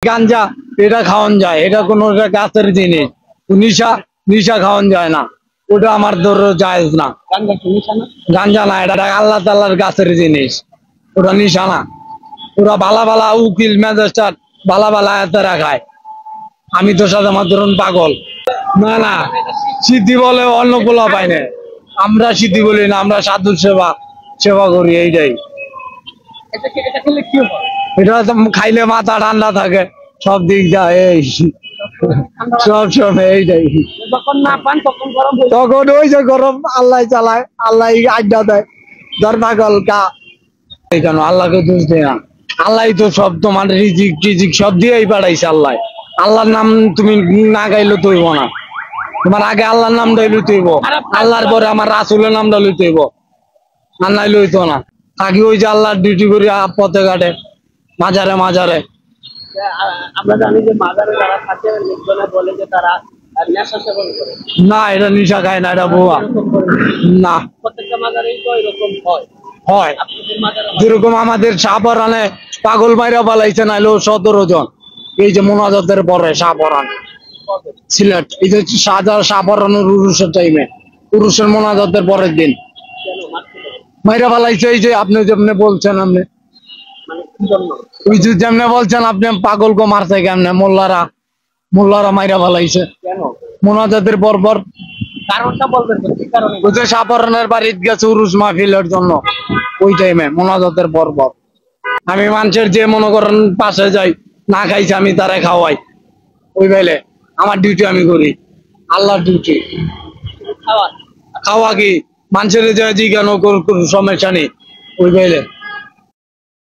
গাঞ্জা এটা খাওয়ান যায়, এটা কোনো গাছের জিনিস। নিশা নিশা খাওয়ান যায় না, ওটা আমার ধরো জায়েজ না। গাঞ্জা না, এটা আল্লাহ তাআলার গাছের জিনিস, ওটা নিশা না। ওরা ভালা ভালা উকিল ম্যাজিস্ট্রেট ভালা ভালা এতেরা খায়। আমি তো সাধারণ ধরুন পাগল না। না সিদ্ধি বলে অন্য পোলা পাই না, আমরা সিদ্ধি বলি না, আমরা সাধু সেবা সেবা করি। এইটাই, এটা খাইলে মাথা ঠান্ডা থাকে, সব দিক যায় এই সব সময়। এইটাই তখন ওই যে গরম আল্লাহ চালায়, আল্লাহ আড্ডা দেয়। ধর পাগল কা কেন আল্লাহকে দোষ দেয় না? আল্লাহ তো সব তোমার রিজিক টিজিক সব দিয়েই পাঠাইছে আল্লাহ। আল্লাহর নাম তুমি না গাইলে তৈব না, তোমার আগে আল্লাহর নামটা লইতেইব, আল্লাহর পরে আমার রাসূলের নামটা লইতেইব, আর নাই লইতো না। আগে ওই যে আল্লাহর ডিউটি করি পথে ঘাটে মাজারে মাজারে। আমরা জানি যে মাজারে যারা থাকে লোকজনে বলে যে তারা নেশা সেবন করে। না, এটা নেশা খায় না, এটা বোয়া না। প্রত্যেকটা মাজারেই তো এরকম হয়। হয় যেরকম আমাদের শাহপরানে পাগল মাইরা পালাইছে নাইলো 17 জন, এই যে মোনাজাতের পরে শাহপরান সিলেট, এই যে শাহপরানের উরুষের টাইমে, উরুষের মোনাজাতের পরের দিন মাইরা পালাইছে। এই যে আপনি যেমনি বলছেন, আপনি ওই যে যেমনি বলছেন আপনি পাগলকে মারছে কেমনে, মোল্লারা মাইরা পালাইছে মোনাজাতের পর পর। কারণটা বলবেন কি কারণে? ওই যে শাহপরানের বাড়িতে গেছে উরুস মাহফিলের জন্য, ওই টাইমে মোনাজাতের পর পর। আমি মানুষের যে মনে করেন পাশে যাই, না খাইছে আমি তারা খাওয়াই, ওই বেলে আমার ডিউটি আমি করি, আল্লাহর ডিউটি। খাওয়া কি মানুষের যে কেন সমস্যা নেই, ওই বেলে